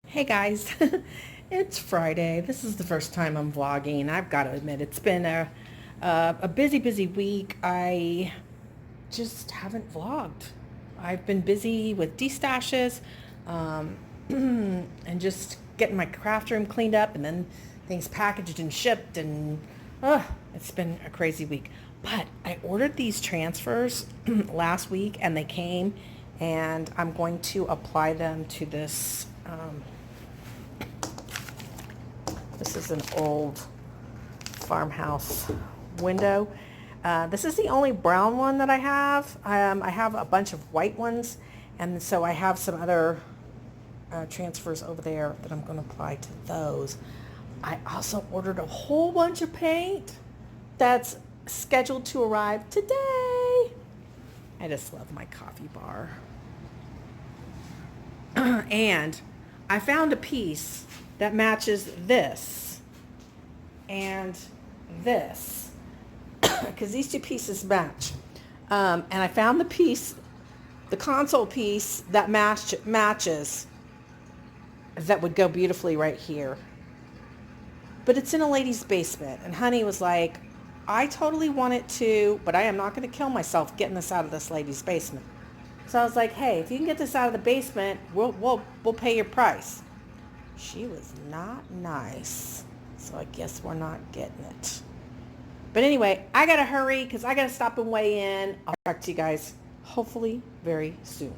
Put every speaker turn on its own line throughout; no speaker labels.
Hey guys, it's Friday. This is the first time I'm vlogging. I've got to admit, it's been a busy week. I just haven't vlogged. I've been busy with destashes, and just getting my craft room cleaned up and then things packaged and shipped, and it's been a crazy week. But I ordered these transfers last week and they came, and I'm going to apply them to this. This is an old farmhouse window. This is the only brown one that I have. I have a bunch of white ones, and so I have some other transfers over there that I'm going to apply to those. I also ordered a whole bunch of paint that's scheduled to arrive today. I just love my coffee bar. And I found a piece that matches this and this, because these two pieces match. And I found the piece, the console piece that matches, that would go beautifully right here. But it's in a lady's basement, and Honey was like, I totally want it to, but I am not going to kill myself getting this out of this lady's basement. So I was like, hey, if you can get this out of the basement, we'll pay your price. She was not nice, so I guess we're not getting it. But anyway, I gotta hurry because I gotta stop and weigh in. I'll talk to you guys hopefully very soon.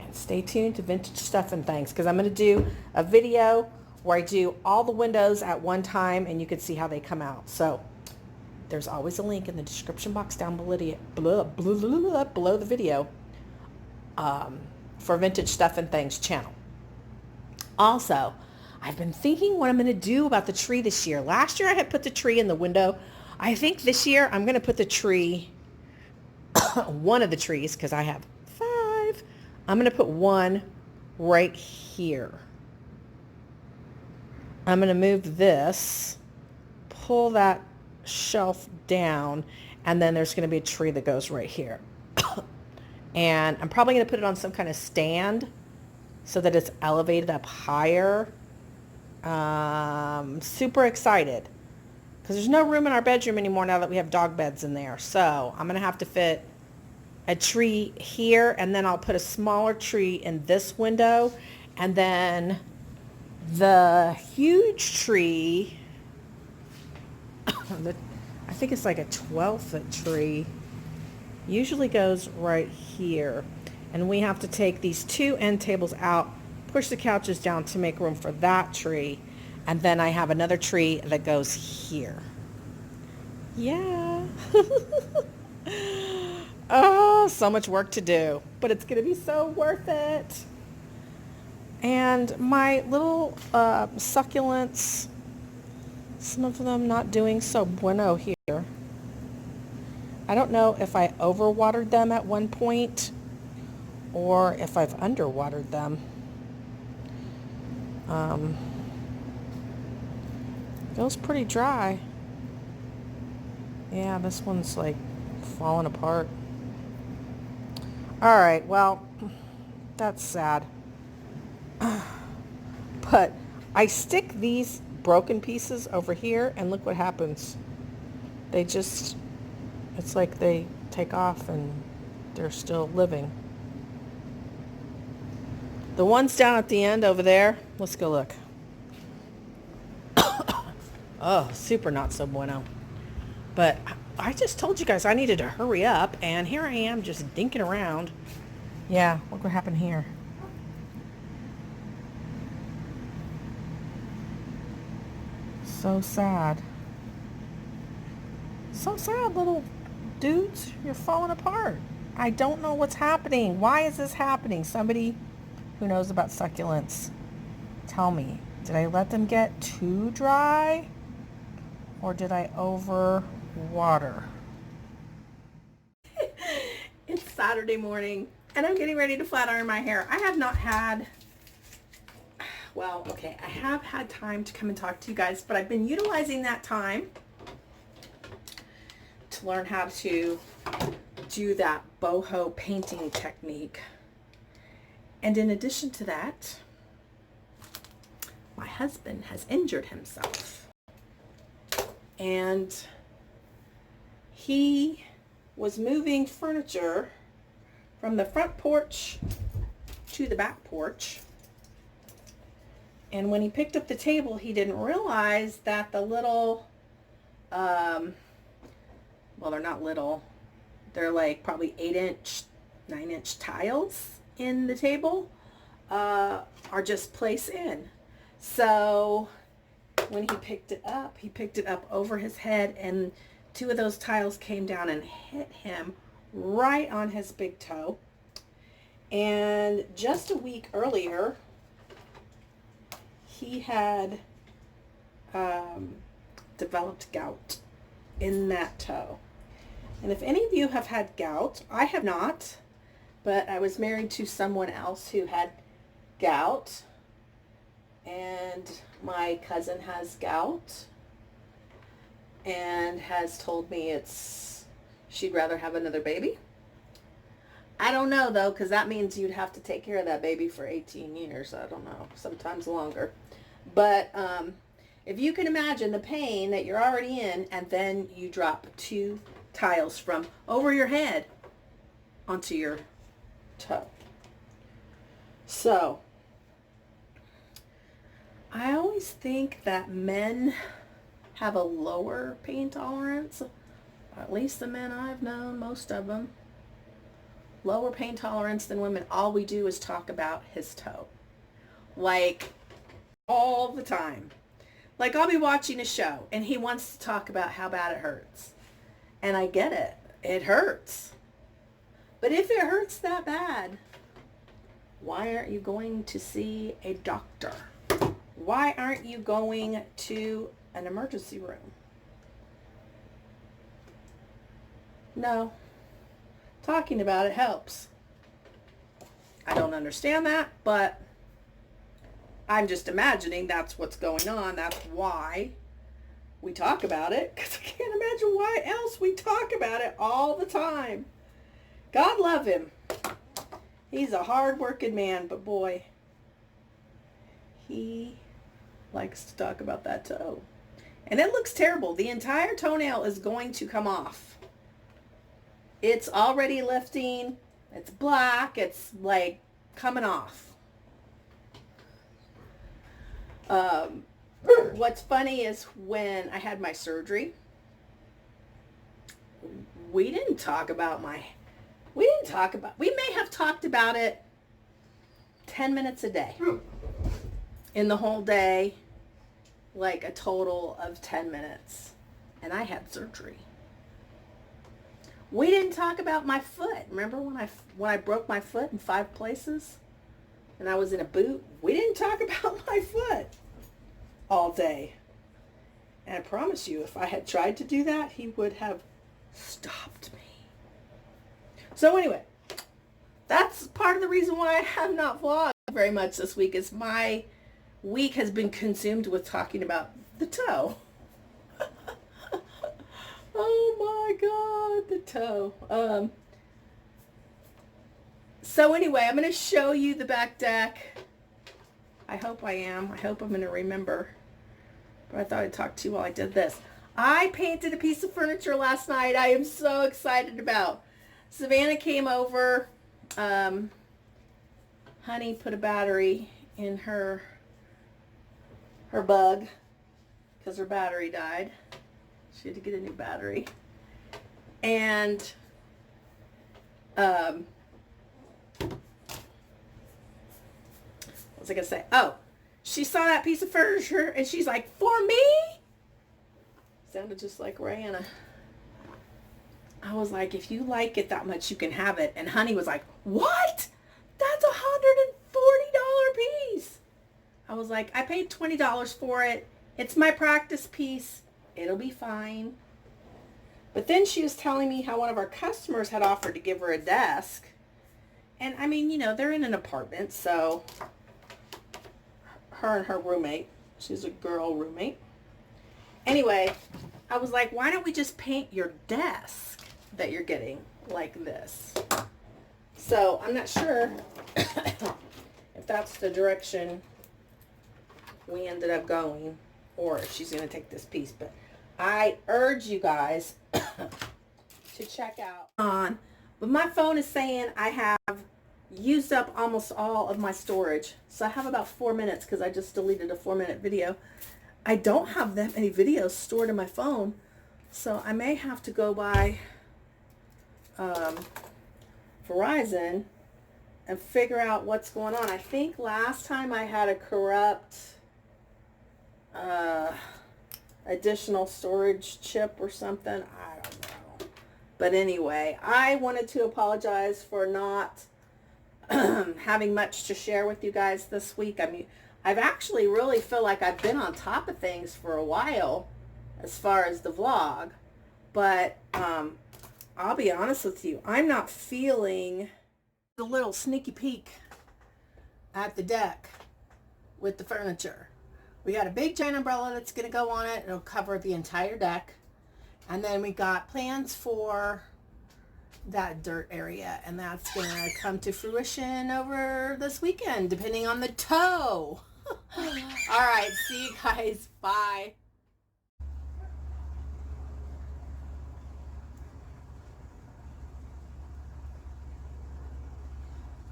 And stay tuned to Vintage Stuff and Things, because I'm gonna do a video where I do all the windows at one time and you can see how they come out. So there's always a link in the description box down below the video for Vintage Stuff and Things channel. Also, I've been thinking what I'm going to do about the tree this year. Last year I had put the tree in the window. I think this year I'm going to put the tree, one of the trees, because I have 5. I'm going to put one right here. I'm going to move this, pull that shelf down, and then there's going to be a tree that goes right here. And I'm probably going to put it on some kind of stand so that it's elevated up higher. Super excited because there's no room in our bedroom anymore now that we have dog beds in there. So I'm going to have to fit a tree here, and then I'll put a smaller tree in this window, and then the huge tree, I think it's like a 12-foot tree, usually goes right here. And we have to take these 2 end tables out, push the couches down to make room for that tree. And then I have another tree that goes here. Yeah. Oh, so much work to do, but it's going to be so worth it. And my little succulents, some of them not doing so bueno here. I don't know if I overwatered them at one point or if I've underwatered them. Feels pretty dry. Yeah, this one's like falling apart. All right, well, that's sad. But I stick these broken pieces over here, and look what happens. They just, it's like they take off and they're still living. The ones down at the end over there, let's go look. Oh, super not so bueno. But I just told you guys I needed to hurry up, and here I am just dinking around. Yeah, look what happened here. So sad. So sad, little dudes. You're falling apart. I don't know what's happening. Why is this happening? Somebody who knows about succulents, tell me. Did I let them get too dry? Or did I over water? It's Saturday morning, and I'm getting ready to flat iron my hair. I have not had, well, okay, I have had time to come and talk to you guys, but I've been utilizing that time to learn how to do that boho painting technique. And in addition to that, my husband has injured himself. And he was moving furniture from the front porch to the back porch. And when he picked up the table, he didn't realize that the little, well, they're not little. They're like probably 8-inch, 9-inch tiles in the table are just placed in. So when he picked it up over his head, and 2 of those tiles came down and hit him right on his big toe. And just a week earlier, he had developed gout in that toe. And if any of you have had gout, I have not, but I was married to someone else who had gout, and my cousin has gout and has told me she'd rather have another baby. I don't know though, because that means you'd have to take care of that baby for 18 years. I don't know, sometimes longer. But if you can imagine the pain that you're already in, and then you drop 2 tiles from over your head onto your toe. So I always think that men have a lower pain tolerance, at least the men I've known, most of them, lower pain tolerance than women. All we do is talk about his toe, like all the time. Like I'll be watching a show and he wants to talk about how bad it hurts. And I get it. It hurts. But if it hurts that bad, why aren't you going to see a doctor? Why aren't you going to an emergency room? No. Talking about it helps. I don't understand that, but I'm just imagining that's what's going on. That's why we talk about it, because I can't imagine why else we talk about it all the time. God love him. He's a hard-working man, but boy, he likes to talk about that toe. And it looks terrible. The entire toenail is going to come off. It's already lifting. It's black. It's like coming off. What's funny is when I had my surgery, we may have talked about it 10 minutes a day in the whole day, like a total of 10 minutes. And I had surgery. We didn't talk about my foot. Remember when I broke my foot in 5 places and I was in a boot? We didn't talk about my foot all day. And I promise you, if I had tried to do that, he would have stopped me. So anyway, that's part of the reason why I have not vlogged very much this week, is my week has been consumed with talking about the toe. Oh my God, the toe. So anyway, I'm going to show you the back deck. I hope I am. I hope I'm going to remember. But I thought I'd talk to you while I did this. I painted a piece of furniture last night I am so excited about. Savannah came over. Honey put a battery in her bug because her battery died. She had to get a new battery. And what was I going to say? Oh, she saw that piece of furniture and she's like, "For me?" Sounded just like Rihanna. I was like, "If you like it that much, you can have it." And Honey was like, "What? That's $140 piece." I was like, "I paid $20 for it. It's my practice piece. It'll be fine." But then she was telling me how one of our customers had offered to give her a desk. And I mean, you know, they're in an apartment, so her and her roommate, she's a girl roommate. Anyway, I was like, "Why don't we just paint your desk that you're getting like this?" So I'm not sure if that's the direction we ended up going, or if she's going to take this piece. But I urge you guys to check out but my phone is saying I have used up almost all of my storage. So I have about 4 minutes because I just deleted a 4-minute video. I don't have that many videos stored in my phone, so I may have to go by Verizon and figure out what's going on. I think last time I had a corrupt additional storage chip or something. I don't know. But anyway, I wanted to apologize for not having much to share with you guys this week. I mean, I've actually really feel like I've been on top of things for a while as far as the vlog. But I'll be honest with you, I'm not feeling the little sneaky peek at the deck with the furniture. We got a big giant umbrella that's going to go on it. It'll cover the entire deck. And then we got plans for that dirt area, and that's going to come to fruition over this weekend, depending on the toe. All right, see you guys. Bye.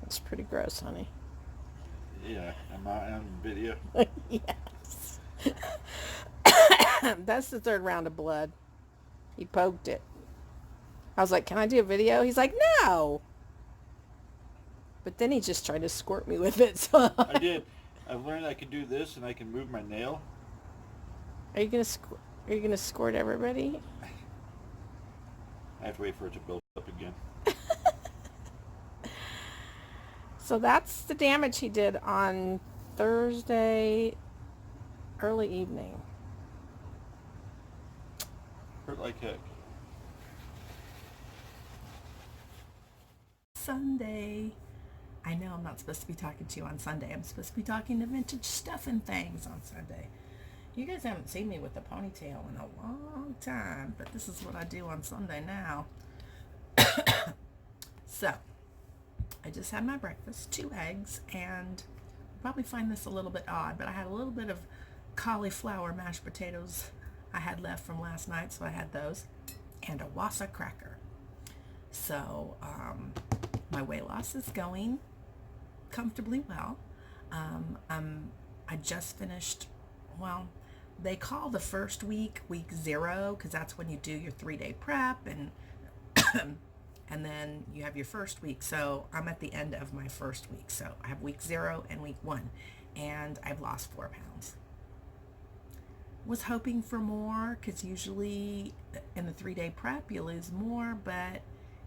That's pretty gross, honey.
Yeah, am I on video?
Yes. That's the third round of blood. He poked it. I was like, can I do a video? He's like, no. But then he just tried to squirt me with it. So
I did. I've learned I can do this and I can move my nail.
Are you gonna squirt everybody?
I have to wait for it to build up again.
So that's the damage he did on Thursday early evening.
Hurt like heck.
Sunday. I know I'm not supposed to be talking to you on Sunday. I'm supposed to be talking to vintage stuff and things on Sunday. You guys haven't seen me with a ponytail in a long time, but this is what I do on Sunday now. So, I just had my breakfast, 2 eggs, and you'll probably find this a little bit odd, but I had a little bit of cauliflower mashed potatoes I had left from last night, so I had those, and a Wassa cracker. So, my weight loss is going comfortably well. I just finished, well, they call the first week 0, because that's when you do your 3-day prep, and and then you have your first week. So I'm at the end of my first week. So I have week 0 and week 1, and I've lost 4 pounds. Was hoping for more, because usually in the 3-day prep you lose more, but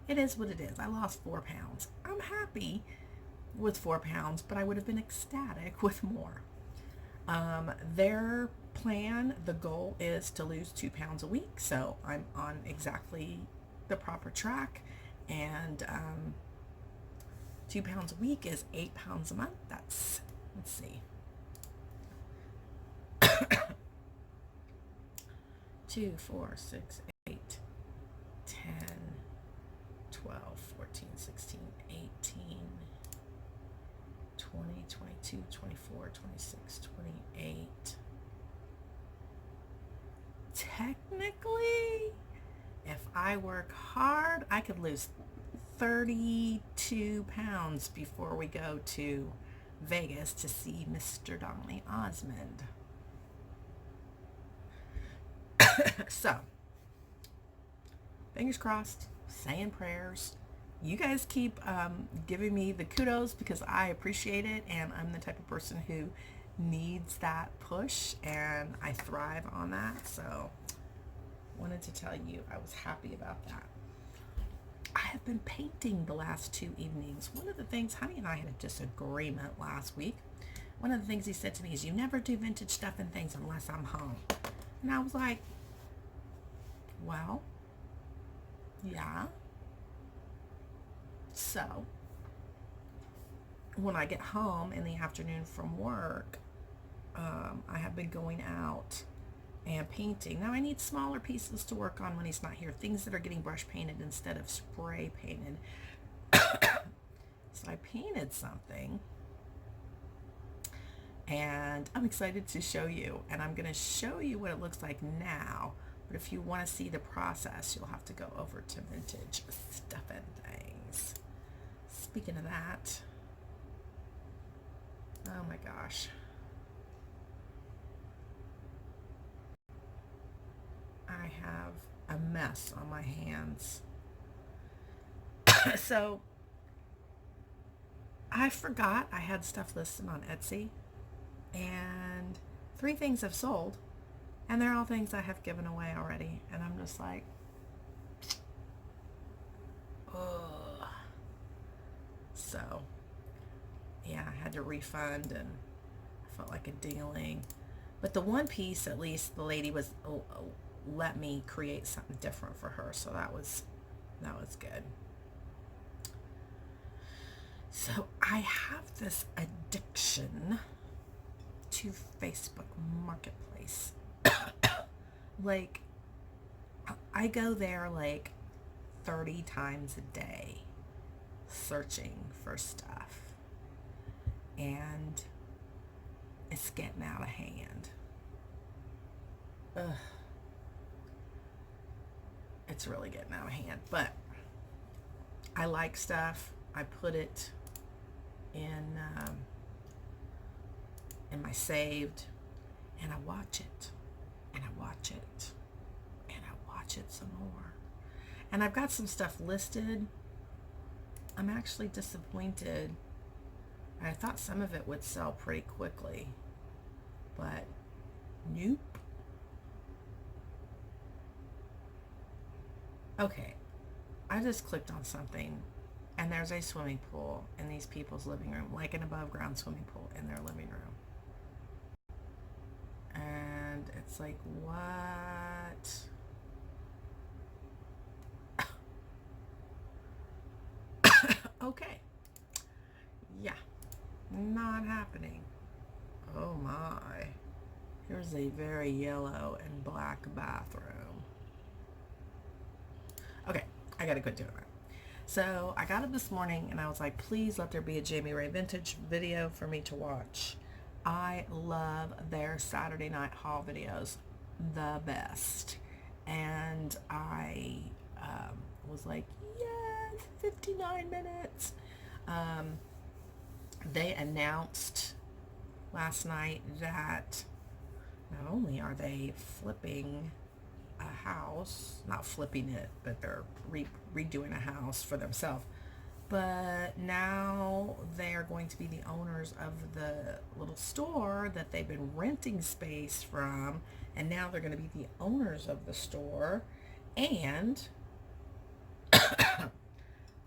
it is what it is. I lost 4 pounds. I'm happy with 4 pounds, but I would have been ecstatic with more. Their plan, the goal is to lose 2 pounds a week. So I'm on exactly the proper track. And 2 pounds a week is 8 pounds a month. That's, let's see. 2, 4, 6, 8, 10, 12, 14, 16, 18, 20, 22, 24, 26, 28. Technically, if I work hard, I could lose 32 pounds before we go to Vegas to see Mr. Donnelly Osmond. So, fingers crossed, saying prayers. You guys keep giving me the kudos, because I appreciate it, and I'm the type of person who needs that push, and I thrive on that. So, wanted to tell you I was happy about that. I have been painting the last 2 evenings. One of the things, honey and I had a disagreement last week. One of the things he said to me is, you never do vintage stuff and things unless I'm home. And I was like, well, yeah. So, when I get home in the afternoon from work, I have been going out and painting. Now I need smaller pieces to work on when he's not here. Things that are getting brush painted instead of spray painted. So I painted something, and I'm excited to show you, and I'm going to show you what it looks like now. But if you want to see the process, you'll have to go over to Vintage Stuff and Things. Speaking of that, oh my gosh. I have a mess on my hands. So I forgot I had stuff listed on Etsy, and 3 things have sold, and they're all things I have given away already, and I'm just like, ugh. So yeah, I had to refund, and I felt like a ding-a-ling. But the one piece, at least the lady was let me create something different for her, so that was good. So I have this addiction to Facebook Marketplace. Like, I go there like 30 times a day searching for stuff, and it's getting out of hand. Ugh. It's really getting out of hand, but I like stuff. I put it in my saved, and I watch it, and I watch it, and I watch it some more. And I've got some stuff listed. I'm actually disappointed. I thought some of it would sell pretty quickly, but nope. Okay, I just clicked on something, and there's a swimming pool in these people's living room, like an above ground swimming pool in their living room. And it's like, what? Okay. Yeah, not happening. Oh my. Here's a very yellow and black bathroom. Okay, I gotta quit doing that. So I got up this morning and I was like, please let there be a Jamie Ray Vintage video for me to watch. I love their Saturday night haul videos the best. And I was like, yes, 59 minutes. They announced last night that not only are they flipping a house, not flipping it, but they're redoing a house for themselves, but now they are going to be the owners of the little store that they've been renting space from, and now they're going to be the owners of the store, and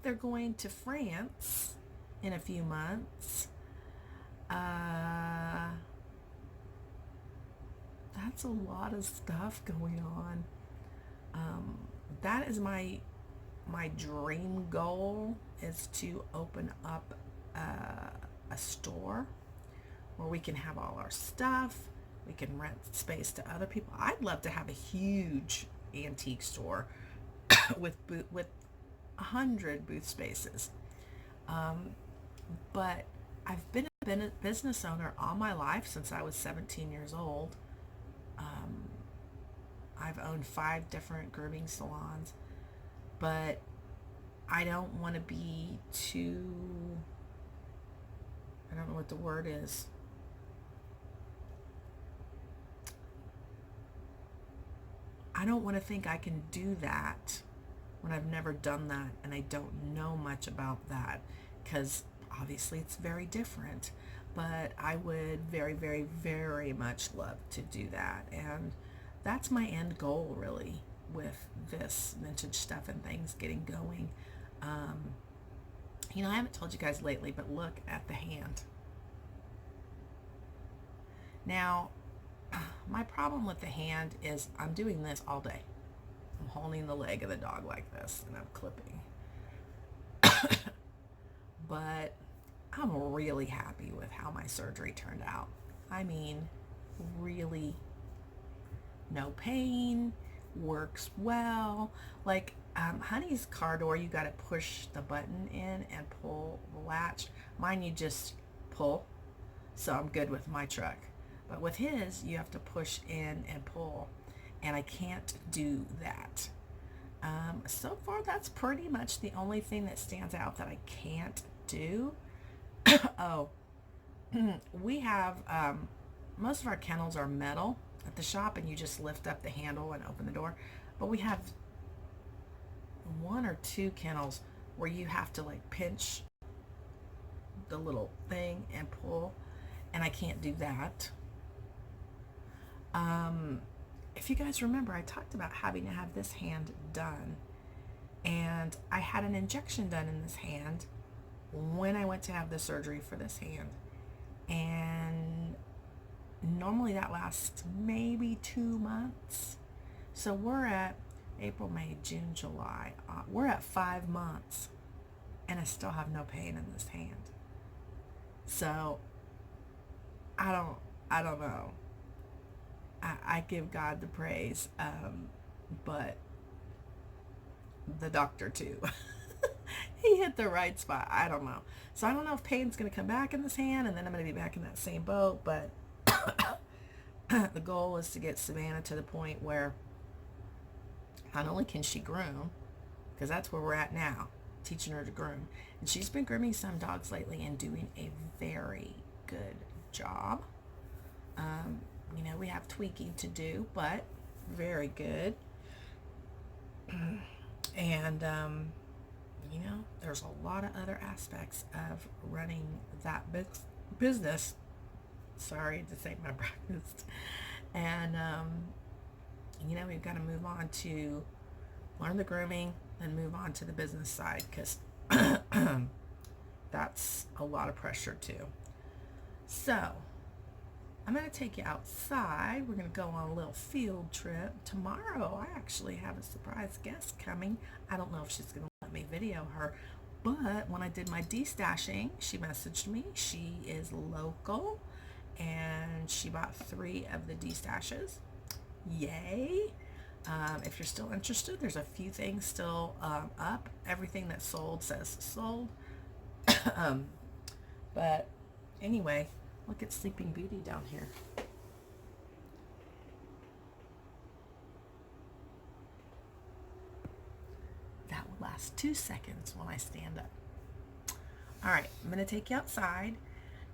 they're going to France in a few months. That's a lot of stuff going on. That is my dream goal, is to open up a store where we can have all our stuff. We can rent space to other people. I'd love to have a huge antique store with 100 booth spaces. But I've been a business owner all my life since I was 17 years old. I've owned 5 different grooming salons, but I don't want to be too, I don't know what the word is. I don't want to think I can do that when I've never done that and I don't know much about that, because obviously it's very different. But I would very, very, very much love to do that. And that's my end goal, really, with this Vintage Stuff and Things getting going. I haven't told you guys lately, but look at the hand. Now, my problem with the hand is I'm doing this all day. I'm holding the leg of the dog like this, and I'm clipping. But I'm really happy with how my surgery turned out. I mean, really, no pain, works well. Like Honey's car door, you got to push the button in and pull the latch. Mine, you just pull. So I'm good with my truck. But with his, you have to push in and pull. And I can't do that. So far, that's pretty much the only thing that stands out that I can't do. Oh, we have, most of our kennels are metal at the shop, and you just lift up the handle and open the door. But we have 1 or 2 kennels where you have to like pinch the little thing and pull, and I can't do that. If you guys remember, I talked about having to have this hand done, and I had an injection done in this hand when I went to have the surgery for this hand, and normally that lasts maybe 2 months. So we're at April, May, June, July. We're at 5 months, and I still have no pain in this hand. So I don't know. I give God the praise, but the doctor too. He hit the right spot. I don't know. So I don't know if pain's going to come back in this hand, and then I'm going to be back in that same boat. But the goal is to get Savannah to the point where not only can she groom, because that's where we're at now, teaching her to groom. And she's been grooming some dogs lately and doing a very good job. We have tweaking to do, but very good. And, there's a lot of other aspects of running that business. Sorry to say my breakfast. And, we've got to move on to learn the grooming and move on to the business side, because that's a lot of pressure too. So I'm going to take you outside. We're going to go on a little field trip. Tomorrow, I actually have a surprise guest coming. I don't know if she's going to let me video her, but when I did my destashing, she messaged me. She is local, and she bought 3 of the destashes. Yay! If you're still interested, there's a few things still up. Everything that's sold says sold. But anyway, look at Sleeping Beauty down here. That will last 2 seconds when I stand up. All right, I'm going to take you outside,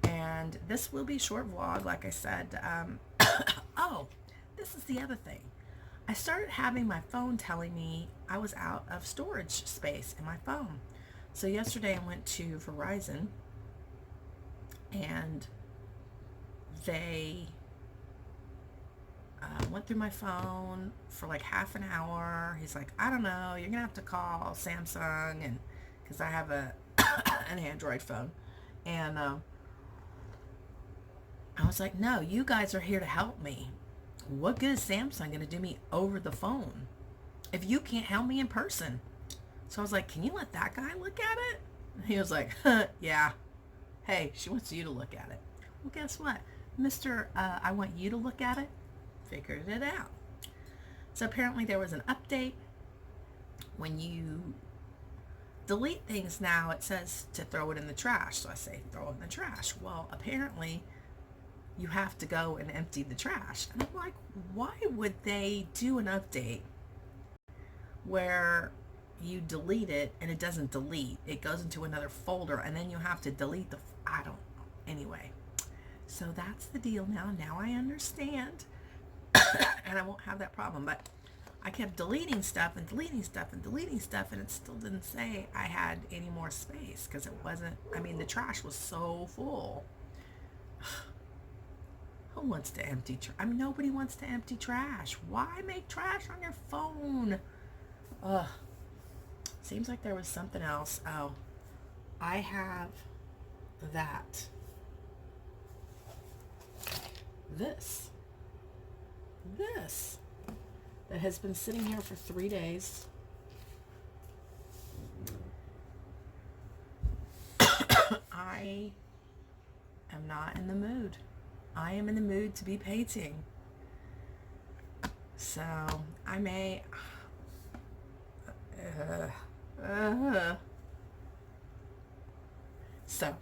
and this will be a short vlog, like I said. Oh, this is the other thing. I started having my phone telling me I was out of storage space in my phone. So yesterday I went to Verizon, and they went through my phone for like half an hour. He's like, I don't know, you're gonna have to call Samsung, and because I have an Android phone. And I was like, no, you guys are here to help me. What good is Samsung gonna do me over the phone if you can't help me in person? So I was like, can you let that guy look at it? And he was like, yeah. Hey, she wants you to look at it. Well, guess what? Mr. I want you to look at it, figured it out. So apparently there was an update. When you delete things now, it says to throw it in the trash. So I say, throw it in the trash. Well, apparently you have to go and empty the trash. And I'm like, why would they do an update where you delete it and it doesn't delete? It goes into another folder, and then you have to delete I don't know. Anyway, so that's the deal now. Now I understand. And I won't have that problem. But I kept deleting stuff and deleting stuff and deleting stuff, and it still didn't say I had any more space, because it wasn't, the trash was so full. Who wants to empty trash? Nobody wants to empty trash. Why make trash on your phone? Ugh. Seems like there was something else. Oh, I have that. This that has been sitting here for 3 days. I am not in the mood. I am in the mood to be painting. So I may so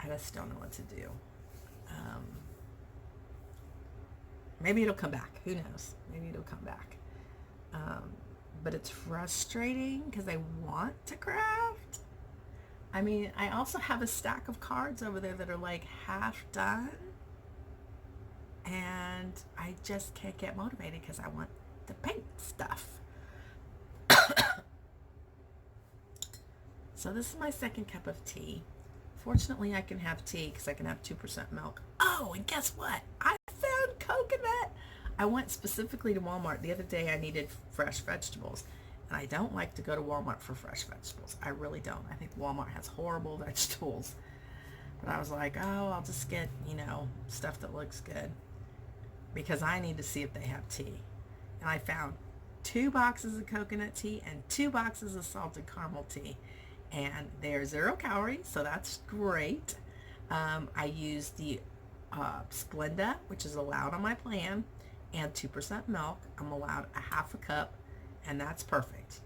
I just don't know what to do. Maybe it'll come back. Who knows? Maybe it'll come back. But it's frustrating because I want to craft. I mean, I also have a stack of cards over there that are like half done. And I just can't get motivated because I want to paint stuff. So this is my second cup of tea. Fortunately, I can have tea because I can have 2% milk. Oh, and guess what? I found coconut. I went specifically to Walmart. The other day I needed fresh vegetables. And I don't like to go to Walmart for fresh vegetables. I really don't. I think Walmart has horrible vegetables. But I was like, oh, I'll just get, stuff that looks good. Because I need to see if they have tea. And I found 2 boxes of coconut tea and 2 boxes of salted caramel tea. And they're 0 calories, so that's great. I used the Splenda, which is allowed on my plan, and 2% milk. I'm allowed a half a cup, and that's perfect.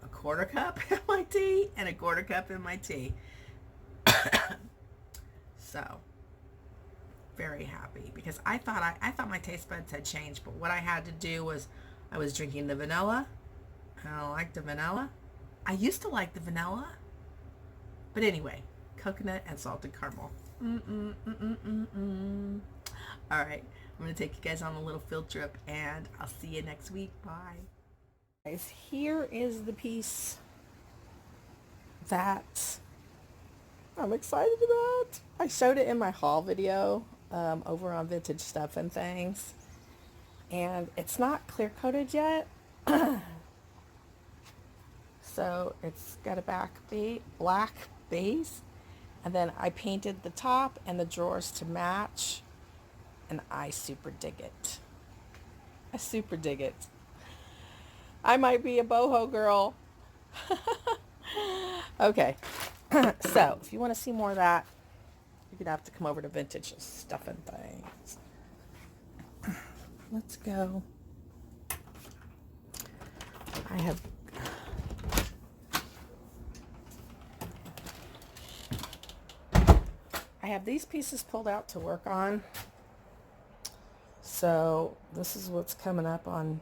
A quarter cup in my tea and a quarter cup in my tea. So, very happy because I thought my taste buds had changed, but what I had to do was I was drinking the vanilla. I don't like the vanilla. I used to like the vanilla. But anyway, coconut and salted caramel. All right, I'm going to take you guys on a little field trip, and I'll see you next week. Bye. Guys, here is the piece that I'm excited about. I showed it in my haul video over on Vintage Stuff and Things. And it's not clear coated yet. So it's got a black base, and then I painted the top and the drawers to match, and I super dig it. I super dig it. I might be a boho girl. Okay. So if you want to see more of that, you're gonna have to come over to Vintage Stuff and Things. Let's go. I have these pieces pulled out to work on. So this is what's coming up on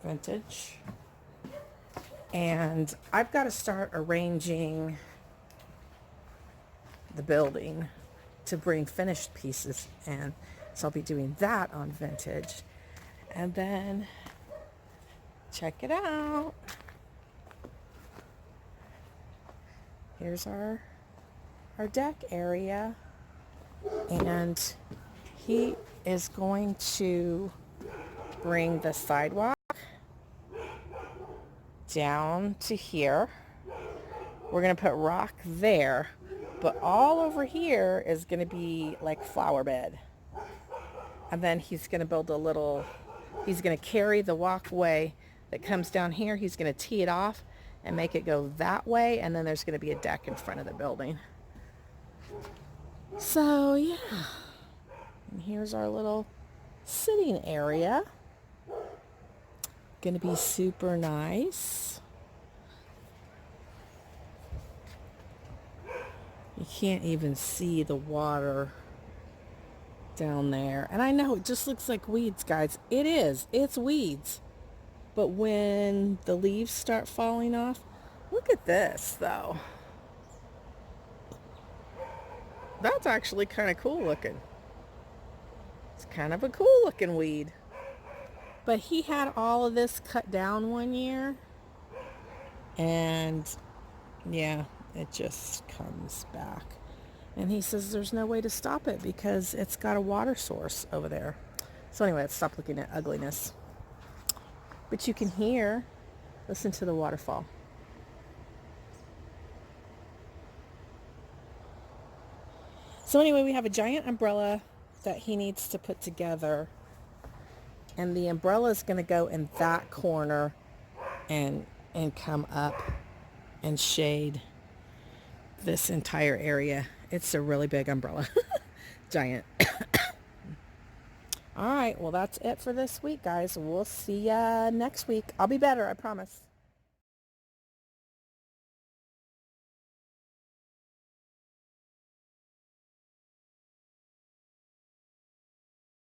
Vintage. And I've got to start arranging the building to bring finished pieces in. So I'll be doing that on Vintage. And then check it out. Here's our deck area, and he is going to bring the sidewalk down to here. We're going to put rock there, but all over here is going to be like flower bed. And then he's going to build he's going to carry the walkway that comes down here. He's going to tee it off and make it go that way, and then there's going to be a deck in front of the building. So yeah, and here's our little sitting area. Gonna be super nice. You can't even see the water down there. And I know it just looks like weeds, guys. It is. It's weeds. But when the leaves start falling off, look at this though. That's actually kind of cool looking. It's kind of a cool looking weed. But he had all of this cut down one year. And yeah, it just comes back. And he says there's no way to stop it because it's got a water source over there. So anyway, let's stop looking at ugliness. But you can listen to the waterfall. So anyway, we have a giant umbrella that he needs to put together. And the umbrella is going to go in that corner and come up and shade this entire area. It's a really big umbrella. Giant. All right, well, that's it for this week, guys. We'll see ya next week. I'll be better, I promise.